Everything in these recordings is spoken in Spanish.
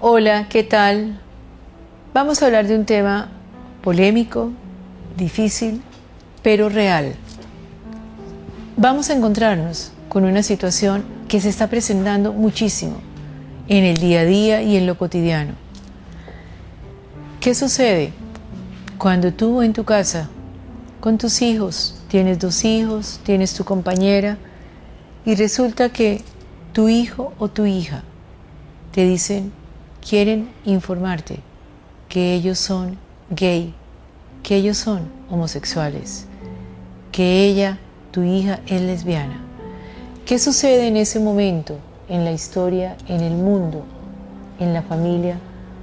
Hola, ¿qué tal? Vamos a hablar de un tema polémico, difícil, pero real. Vamos a encontrarnos con una situación que se está presentando muchísimo en el día a día y en lo cotidiano. ¿Qué sucede cuando tú en tu casa, con tus hijos, tienes 2 hijos, tienes tu compañera, y resulta que tu hijo o tu hija te dicen, quieren informarte que ellos son gay, que ellos son homosexuales, que ella, tu hija, es lesbiana? ¿Qué sucede en ese momento, en la historia, en el mundo, en la familia,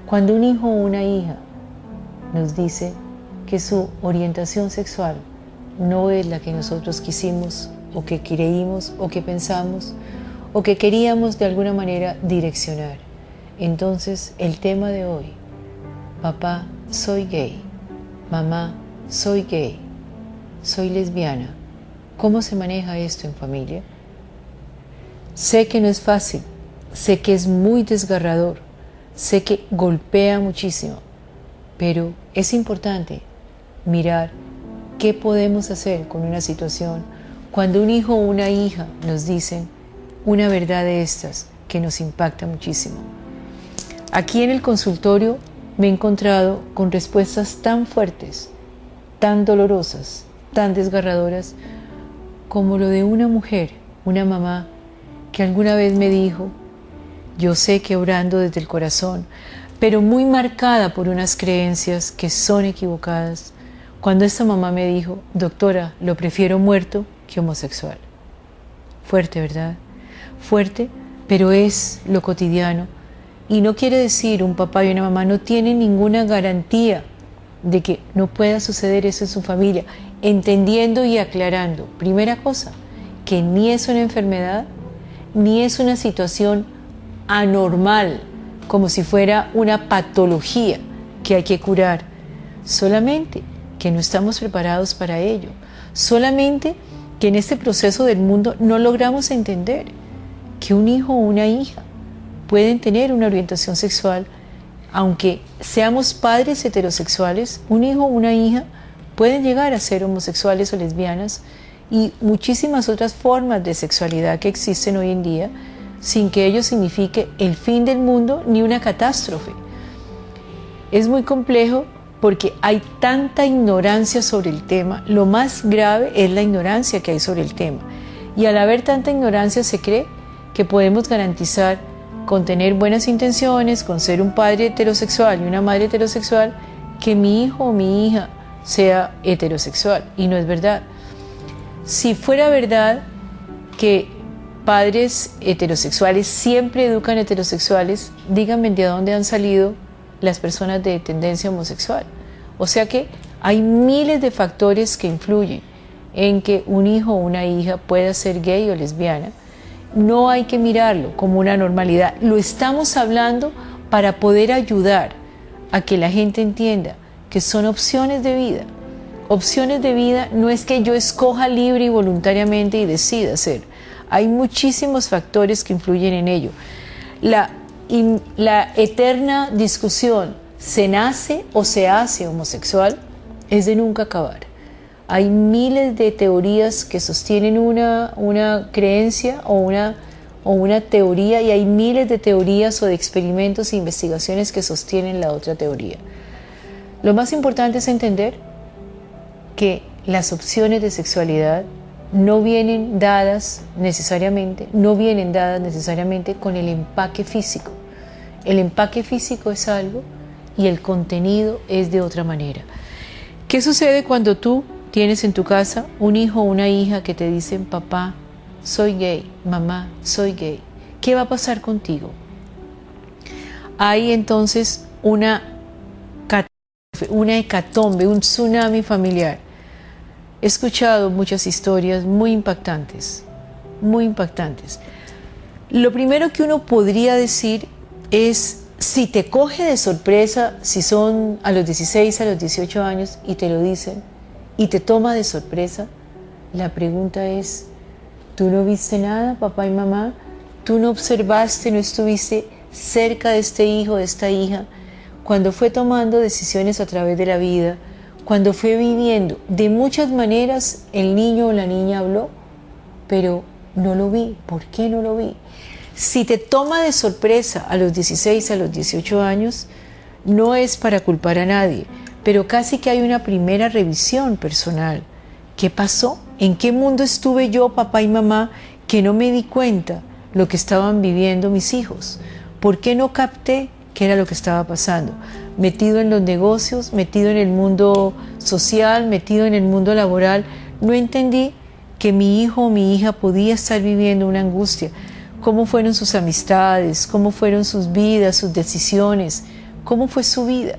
cuando un hijo o una hija nos dice que su orientación sexual no es la que nosotros quisimos, o que creímos, o que pensamos, o que queríamos de alguna manera direccionar? Entonces, el tema de hoy: papá, soy gay; mamá, soy gay, soy lesbiana. ¿Cómo se maneja esto en familia? Sé que no es fácil, sé que es muy desgarrador, sé que golpea muchísimo, pero es importante mirar qué podemos hacer con una situación cuando un hijo o una hija nos dicen una verdad de estas que nos impacta muchísimo. Aquí en el consultorio me he encontrado con respuestas tan fuertes, tan dolorosas, tan desgarradoras, como lo de una mujer, una mamá, que alguna vez me dijo, yo sé que orando desde el corazón, pero muy marcada por unas creencias que son equivocadas, cuando esta mamá me dijo, doctora, lo prefiero muerto que homosexual. Fuerte, ¿verdad? Fuerte, pero es lo cotidiano. Y no quiere decir, un papá y una mamá no tienen ninguna garantía de que no pueda suceder eso en su familia, entendiendo y aclarando, primera cosa, que ni es una enfermedad, ni es una situación anormal, como si fuera una patología que hay que curar, solamente que no estamos preparados para ello, solamente que en este proceso del mundo no logramos entender que un hijo o una hija pueden tener una orientación sexual. Aunque seamos padres heterosexuales, un hijo o una hija pueden llegar a ser homosexuales o lesbianas y muchísimas otras formas de sexualidad que existen hoy en día, sin que ello signifique el fin del mundo ni una catástrofe. Es muy complejo porque hay tanta ignorancia sobre el tema. Lo más grave es la ignorancia que hay sobre el tema. Y al haber tanta ignorancia se cree que podemos garantizar, con tener buenas intenciones, con ser un padre heterosexual y una madre heterosexual, que mi hijo o mi hija sea heterosexual. Y no es verdad. Si fuera verdad que padres heterosexuales siempre educan heterosexuales, díganme de dónde han salido las personas de tendencia homosexual. O sea que hay miles de factores que influyen en que un hijo o una hija pueda ser gay o lesbiana. No hay que mirarlo como una normalidad. Lo estamos hablando para poder ayudar a que la gente entienda que son opciones de vida. Opciones de vida no es que yo escoja libre y voluntariamente y decida hacer. Hay muchísimos factores que influyen en ello. La eterna discusión, ¿se nace o se hace homosexual?, es de nunca acabar. Hay miles de teorías que sostienen una creencia o una teoría, y hay miles de teorías o de experimentos e investigaciones que sostienen la otra teoría. Lo más importante es entender que las opciones de sexualidad no vienen dadas necesariamente con el empaque físico. El empaque físico es algo y el contenido es de otra manera. ¿Qué sucede cuando tú tienes en tu casa un hijo o una hija que te dicen, papá, soy gay, mamá, soy gay? ¿Qué va a pasar contigo? Hay entonces una catástrofe, una hecatombe, un tsunami familiar. He escuchado muchas historias muy impactantes, muy impactantes. Lo primero que uno podría decir es, si te coge de sorpresa, si son a los 16, a los 18 años y te lo dicen, y te toma de sorpresa, la pregunta es, ¿tú no viste nada, papá y mamá? ¿Tú no observaste, no estuviste cerca de este hijo, de esta hija, cuando fue tomando decisiones a través de la vida, cuando fue viviendo. De muchas maneras el niño o la niña habló, pero no lo vi. ¿Por qué no lo vi? Si te toma de sorpresa a los 16, a los 18 años, no es para culpar a nadie, pero casi que hay una primera revisión personal. ¿Qué pasó? ¿En qué mundo estuve yo, papá y mamá, que no me di cuenta lo que estaban viviendo mis hijos? ¿Por qué no capté qué era lo que estaba pasando? Metido en los negocios, metido en el mundo social, metido en el mundo laboral, no entendí que mi hijo o mi hija podía estar viviendo una angustia. ¿Cómo fueron sus amistades? ¿Cómo fueron sus vidas, sus decisiones? ¿Cómo fue su vida?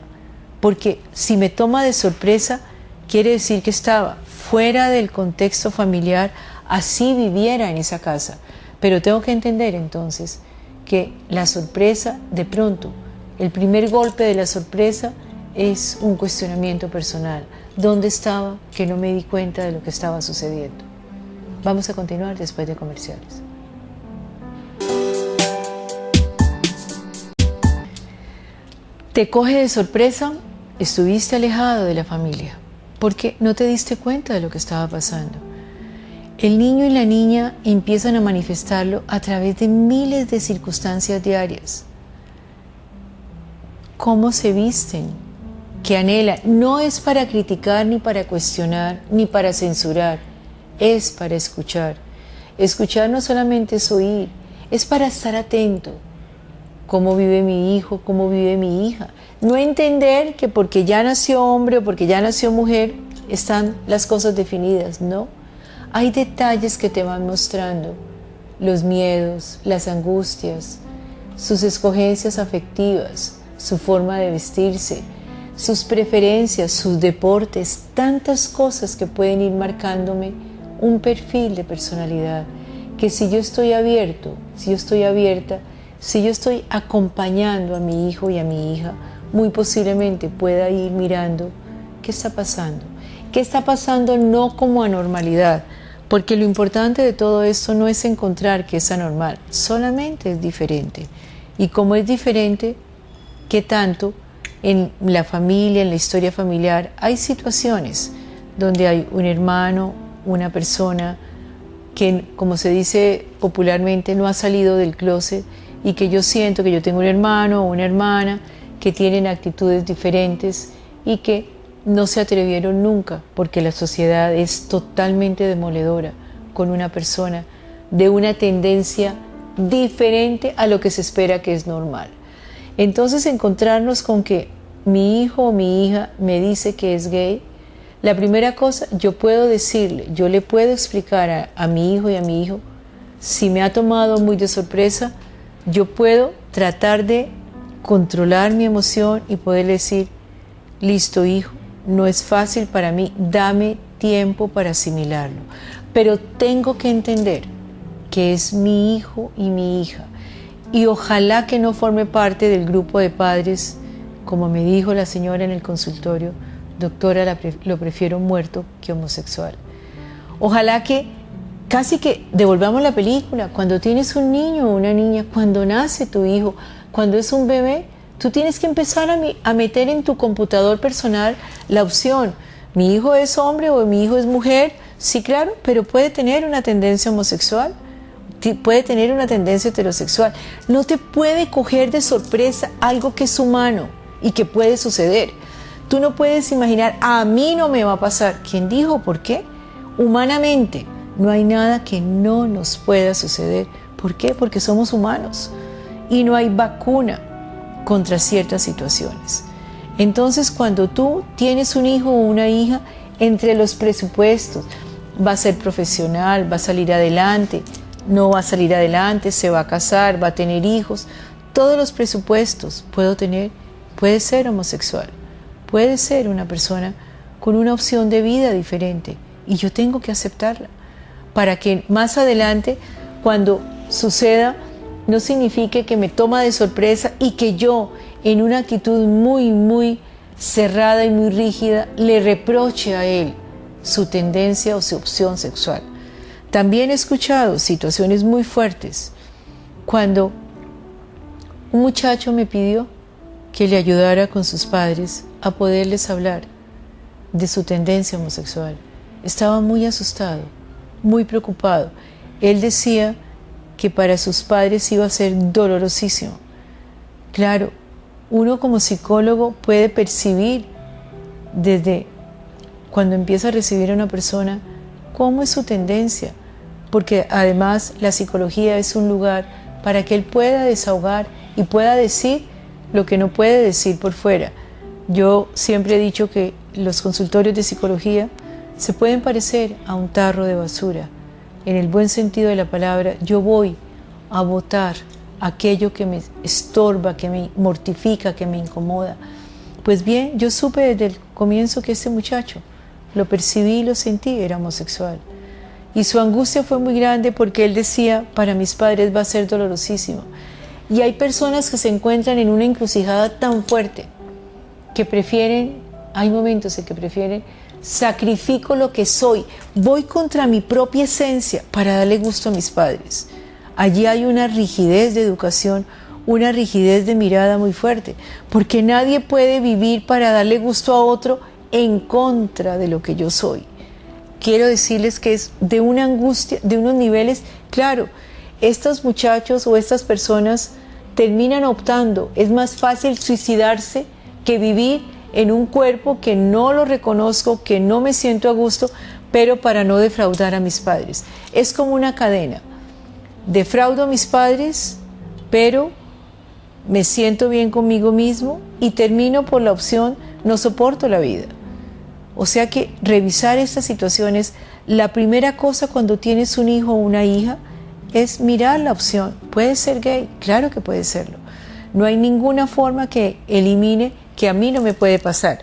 Porque si me toma de sorpresa, quiere decir que estaba fuera del contexto familiar, así viviera en esa casa. Pero tengo que entender entonces que la sorpresa, de pronto, el primer golpe de la sorpresa es un cuestionamiento personal. ¿Dónde estaba que no me di cuenta de lo que estaba sucediendo? Vamos a continuar después de comerciales. Te coge de sorpresa, estuviste alejado de la familia, porque no te diste cuenta de lo que estaba pasando. El niño y la niña empiezan a manifestarlo a través de miles de circunstancias diarias. Cómo se visten, qué anhelan. No es para criticar, ni para cuestionar, ni para censurar. Es para escuchar. Escuchar no solamente es oír, es para estar atento. Cómo vive mi hijo, cómo vive mi hija. No entender que porque ya nació hombre o porque ya nació mujer, están las cosas definidas, no. Hay detalles que te van mostrando, los miedos, las angustias, sus escogencias afectivas, su forma de vestirse, sus preferencias, sus deportes, tantas cosas que pueden ir marcándome un perfil de personalidad, que si yo estoy abierto, si yo estoy abierta, si yo estoy acompañando a mi hijo y a mi hija, muy posiblemente pueda ir mirando qué está pasando. ¿Qué está pasando? No como anormalidad, porque lo importante de todo esto no es encontrar que es anormal, solamente es diferente. Y como es diferente, ¿qué tanto en la familia, en la historia familiar, hay situaciones donde hay un hermano, una persona que, como se dice popularmente, no ha salido del closet y que yo siento que yo tengo un hermano o una hermana que tienen actitudes diferentes y que no se atrevieron nunca, porque la sociedad es totalmente demoledora con una persona de una tendencia diferente a lo que se espera que es normal. Entonces, encontrarnos con que mi hijo o mi hija me dice que es gay, la primera cosa, yo puedo decirle, yo le puedo explicar a mi hijo y a mi hijo, si me ha tomado muy de sorpresa, yo puedo tratar de controlar mi emoción y poder decir, listo hijo, no es fácil para mí, dame tiempo para asimilarlo, pero tengo que entender que es mi hijo y mi hija, y ojalá que no forme parte del grupo de padres, como me dijo la señora en el consultorio, doctora, lo prefiero muerto que homosexual. Ojalá que casi que devolvamos la película, cuando tienes un niño o una niña, cuando nace tu hijo, cuando es un bebé, tú tienes que empezar a meter en tu computador personal la opción, mi hijo es hombre o mi hijo es mujer, sí claro, pero puede tener una tendencia homosexual, puede tener una tendencia heterosexual, no te puede coger de sorpresa algo que es humano y que puede suceder. Tú no puedes imaginar, a mí no me va a pasar. ¿Quién dijo? ¿Por qué? Humanamente, no hay nada que no nos pueda suceder. ¿Por qué? Porque somos humanos y no hay vacuna contra ciertas situaciones. Entonces, cuando tú tienes un hijo o una hija, entre los presupuestos, va a ser profesional, va a salir adelante, no va a salir adelante, se va a casar, va a tener hijos, todos los presupuestos puede ser homosexual, puede ser una persona con una opción de vida diferente y yo tengo que aceptarla para que más adelante, cuando suceda, no signifique que me toma de sorpresa y que yo, en una actitud muy, muy cerrada y muy rígida, le reproche a él su tendencia o su opción sexual. También he escuchado situaciones muy fuertes cuando Un muchacho me pidió que le ayudara con sus padres a poderles hablar de su tendencia homosexual. Estaba muy asustado, muy preocupado. Él decía que para sus padres iba a ser dolorosísimo. Claro, uno como psicólogo puede percibir desde cuando empieza a recibir a una persona cómo es su tendencia, porque además la psicología es un lugar para que él pueda desahogar y pueda decir lo que no puede decir por fuera. Yo siempre he dicho que los consultorios de psicología se pueden parecer a un tarro de basura. En el buen sentido de la palabra, yo voy a botar aquello que me estorba, que me mortifica, que me incomoda. Pues bien, yo supe desde el comienzo que este muchacho, lo percibí y lo sentí, era homosexual. Y su angustia fue muy grande porque él decía, para mis padres va a ser dolorosísimo. Y hay personas que se encuentran en una encrucijada tan fuerte que prefieren, hay momentos en que prefieren, sacrifico lo que soy, voy contra mi propia esencia para darle gusto a mis padres. Allí hay una rigidez de educación, una rigidez de mirada muy fuerte, porque nadie puede vivir para darle gusto a otro en contra de lo que yo soy. Quiero decirles que es de una angustia, de unos niveles, claro, estos muchachos o estas personas terminan optando, es más fácil suicidarse que vivir en un cuerpo que no lo reconozco, que no me siento a gusto, pero para no defraudar a mis padres. Es como una cadena. Defraudo a mis padres, pero me siento bien conmigo mismo y termino por la opción, no soporto la vida. O sea que revisar estas situaciones, la primera cosa cuando tienes un hijo o una hija es mirar la opción. ¿Puede ser gay? Claro que puede serlo. No hay ninguna forma que elimine que a mí no me puede pasar.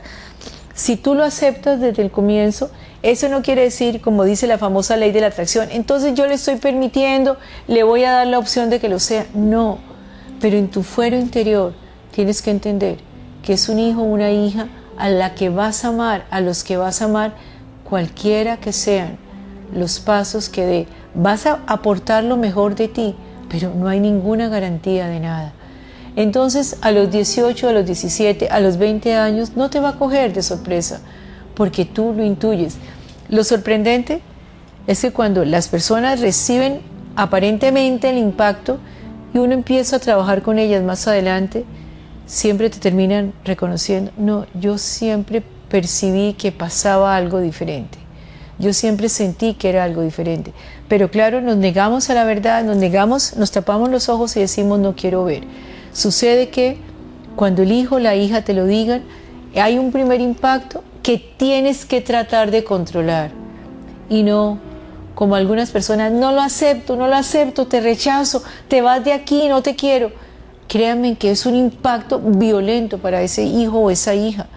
Si tú lo aceptas desde el comienzo, eso no quiere decir, como dice la famosa ley de la atracción, entonces yo le estoy permitiendo, le voy a dar la opción de que lo sea. No, pero en tu fuero interior tienes que entender que es un hijo o una hija a la que vas a amar, a los que vas a amar, cualquiera que sean los pasos que dé. Vas a aportar lo mejor de ti, pero no hay ninguna garantía de nada. Entonces, a los 18, a los 17, a los 20 años, no te va a coger de sorpresa, porque tú lo intuyes. Lo sorprendente es que cuando las personas reciben aparentemente el impacto y uno empieza a trabajar con ellas más adelante, siempre te terminan reconociendo, no, yo siempre percibí que pasaba algo diferente. Yo siempre sentí que era algo diferente. Pero claro, nos negamos a la verdad, nos tapamos los ojos y decimos no quiero ver. Sucede que cuando el hijo o la hija te lo digan, hay un primer impacto que tienes que tratar de controlar. Y no, como algunas personas, no lo acepto, te rechazo, te vas de aquí, no te quiero. Créanme que es un impacto violento para ese hijo o esa hija,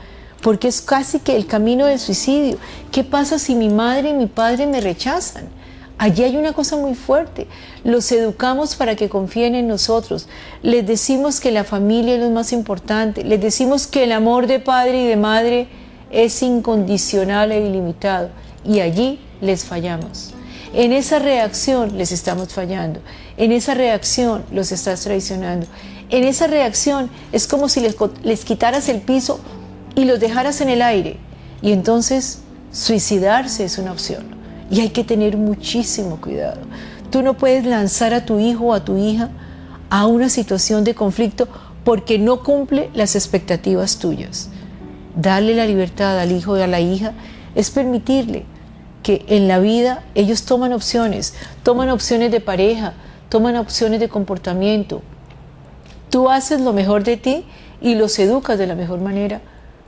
porque es casi que el camino del suicidio. ¿Qué pasa si mi madre y mi padre me rechazan? Allí hay una cosa muy fuerte. Los educamos para que confíen en nosotros. Les decimos que la familia es lo más importante. Les decimos que el amor de padre y de madre es incondicional e ilimitado. Y allí les fallamos. En esa reacción les estamos fallando. En esa reacción los estás traicionando. En esa reacción es como si les quitaras el piso y los dejaras en el aire. Y entonces suicidarse es una opción. Y hay que tener muchísimo cuidado. Tú no puedes lanzar a tu hijo o a tu hija a una situación de conflicto porque no cumple las expectativas tuyas. Darle la libertad al hijo y a la hija es permitirle que en la vida ellos toman opciones de pareja, toman opciones de comportamiento. Tú haces lo mejor de ti y los educas de la mejor manera,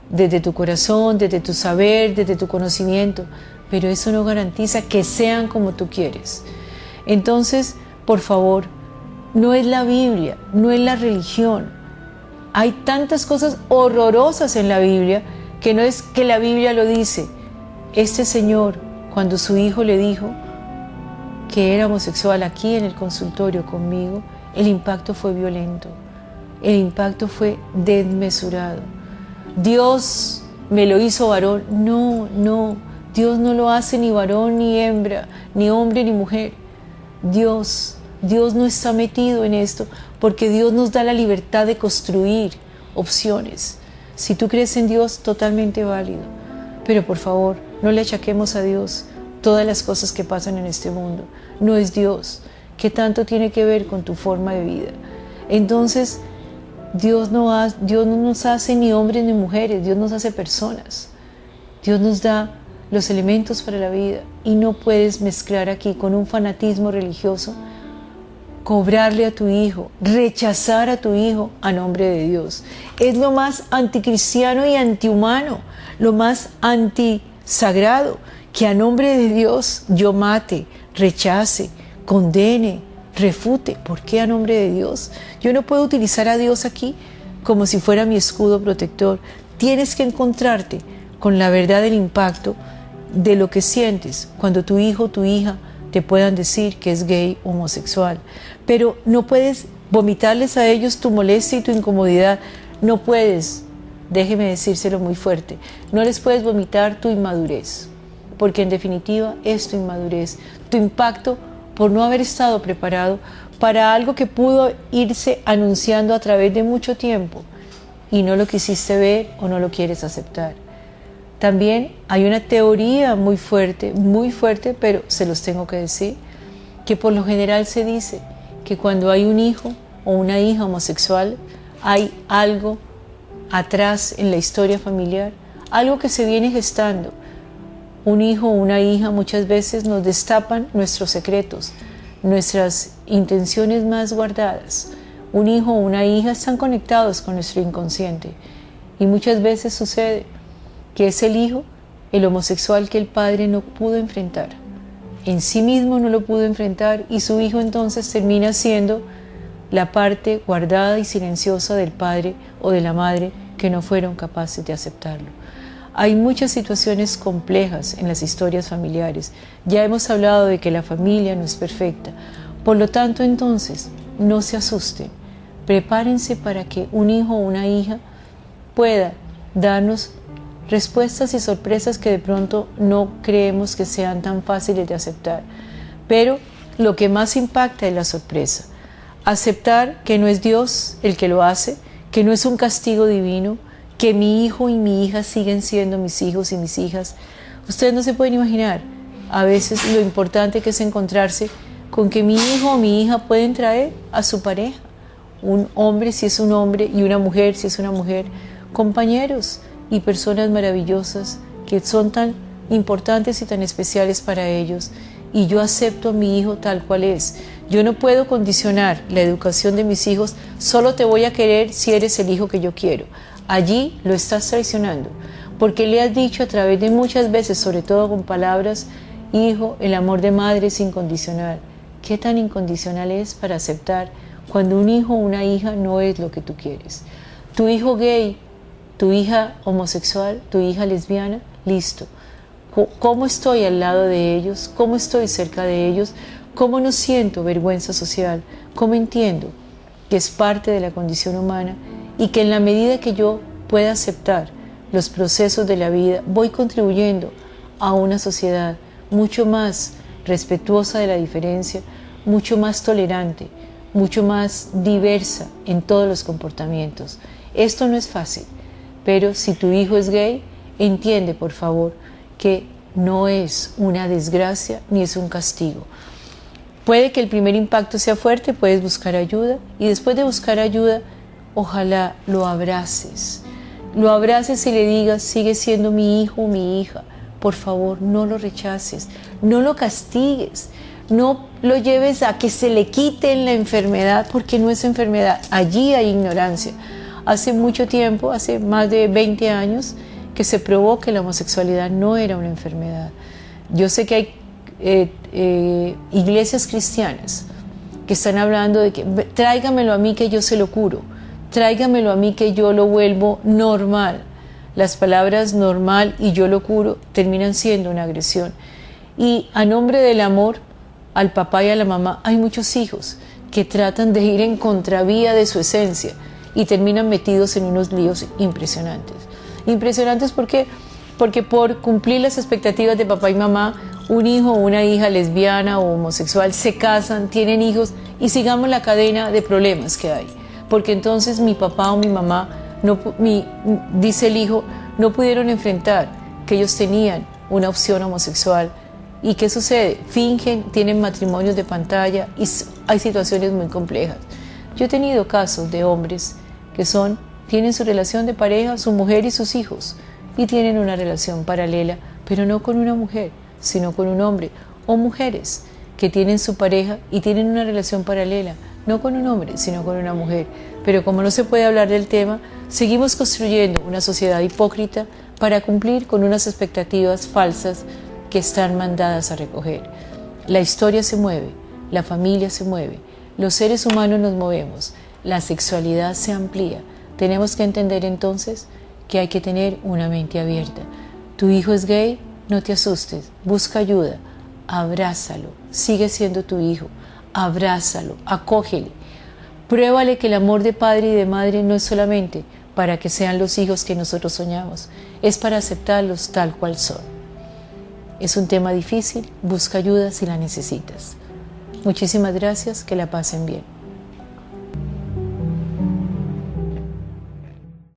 desde tu corazón, desde tu saber, desde tu conocimiento, pero eso no garantiza que sean como tú quieres. Entonces, por favor, no es la Biblia, no es la religión. Hay tantas cosas horrorosas en la Biblia que no es que la Biblia lo dice. Este señor, cuando su hijo le dijo que era homosexual aquí en el consultorio conmigo, el impacto fue violento, el impacto fue desmesurado. Dios me lo hizo varón. No, Dios no lo hace ni varón ni hembra, ni hombre ni mujer. Dios Dios no está metido en esto, porque Dios nos da la libertad de construir opciones. Si tú crees en Dios, totalmente válido. Pero por favor, no le achaquemos a Dios todas las cosas que pasan en este mundo. No es Dios. ¿Qué tanto tiene que ver con tu forma de vida? Entonces, Dios no nos hace ni hombres ni mujeres, Dios nos hace personas. Dios nos da los elementos para la vida y no puedes mezclar aquí con un fanatismo religioso, cobrarle a tu hijo, rechazar a tu hijo a nombre de Dios. Es lo más anticristiano y antihumano, lo más antisagrado, que a nombre de Dios yo mate, rechace, condene, refute. ¿Por qué a nombre de Dios? Yo no puedo utilizar a Dios aquí como si fuera mi escudo protector. Tienes que encontrarte con la verdad del impacto de lo que sientes cuando tu hijo o tu hija te puedan decir que es gay o homosexual. Pero no puedes vomitarles a ellos tu molestia y tu incomodidad. No puedes, déjeme decírselo muy fuerte, no les puedes vomitar tu inmadurez, porque en definitiva es tu inmadurez, tu impacto por no haber estado preparado para algo que pudo irse anunciando a través de mucho tiempo y no lo quisiste ver o no lo quieres aceptar. También hay una teoría muy fuerte, pero se los tengo que decir, que por lo general se dice que cuando hay un hijo o una hija homosexual, hay algo atrás en la historia familiar, algo que se viene gestando. Un hijo o una hija muchas veces nos destapan nuestros secretos, nuestras intenciones más guardadas. Un hijo o una hija están conectados con nuestro inconsciente y muchas veces sucede que es el hijo, el homosexual que el padre no pudo enfrentar. En sí mismo no lo pudo enfrentar y su hijo entonces termina siendo la parte guardada y silenciosa del padre o de la madre que no fueron capaces de aceptarlo. Hay muchas situaciones complejas en las historias familiares. Ya hemos hablado de que la familia no es perfecta. Por lo tanto, entonces, no se asusten. Prepárense para que un hijo o una hija pueda darnos respuestas y sorpresas que de pronto no creemos que sean tan fáciles de aceptar. Pero lo que más impacta es la sorpresa. Aceptar que no es Dios el que lo hace, que no es un castigo divino, que mi hijo y mi hija siguen siendo mis hijos y mis hijas. Ustedes no se pueden imaginar a veces lo importante que es encontrarse con que mi hijo o mi hija pueden traer a su pareja, un hombre si es un hombre y una mujer si es una mujer, compañeros y personas maravillosas que son tan importantes y tan especiales para ellos. Y yo acepto a mi hijo tal cual es. Yo no puedo condicionar la educación de mis hijos, solo te voy a querer si eres el hijo que yo quiero. Allí lo estás traicionando, porque le has dicho a través de muchas veces, sobre todo con palabras, hijo, el amor de madre es incondicional. ¿Qué tan incondicional es para aceptar cuando un hijo o una hija no es lo que tú quieres? Tu hijo gay, tu hija homosexual, tu hija lesbiana, listo. ¿Cómo estoy al lado de ellos? ¿Cómo estoy cerca de ellos? ¿Cómo no siento vergüenza social? ¿Cómo entiendo que es parte de la condición humana y que en la medida que yo pueda aceptar los procesos de la vida, voy contribuyendo a una sociedad mucho más respetuosa de la diferencia, mucho más tolerante, mucho más diversa en todos los comportamientos? Esto no es fácil. Pero si tu hijo es gay, entiende, por favor, que no es una desgracia ni es un castigo. Puede que el primer impacto sea fuerte, puedes buscar ayuda y después de buscar ayuda, ojalá lo abraces. Lo abraces y le digas, sigue siendo mi hijo o mi hija. Por favor, no lo rechaces, no lo castigues, no lo lleves a que se le quite la enfermedad, porque no es enfermedad, allí hay ignorancia. Hace mucho tiempo, hace más de 20 años, que se probó que la homosexualidad no era una enfermedad. Yo sé que hay iglesias cristianas que están hablando de que tráigamelo a mí que yo se lo curo, tráigamelo a mí que yo lo vuelvo normal. Las palabras normal y yo lo curo terminan siendo una agresión. Y a nombre del amor al papá y a la mamá, hay muchos hijos que tratan de ir en contravía de su esencia y terminan metidos en unos líos impresionantes. Impresionantes, ¿por qué? Porque por cumplir las expectativas de papá y mamá, un hijo o una hija lesbiana o homosexual se casan, tienen hijos y sigamos la cadena de problemas que hay. Porque entonces mi papá o mi mamá, dice el hijo, no pudieron enfrentar que ellos tenían una opción homosexual. ¿Y qué sucede? Fingen, tienen matrimonios de pantalla y hay situaciones muy complejas. Yo he tenido casos de hombres que tienen su relación de pareja, su mujer y sus hijos, y tienen una relación paralela, pero no con una mujer, sino con un hombre, o mujeres que tienen su pareja y tienen una relación paralela, no con un hombre, sino con una mujer. Pero como no se puede hablar del tema, seguimos construyendo una sociedad hipócrita para cumplir con unas expectativas falsas que están mandadas a recoger. La historia se mueve, la familia se mueve, los seres humanos nos movemos, la sexualidad se amplía. Tenemos que entender entonces que hay que tener una mente abierta. ¿Tu hijo es gay? No te asustes, busca ayuda, abrázalo, sigue siendo tu hijo, abrázalo, acógele. Pruébale que el amor de padre y de madre no es solamente para que sean los hijos que nosotros soñamos, es para aceptarlos tal cual son. Es un tema difícil, busca ayuda si la necesitas. Muchísimas gracias, que la pasen bien.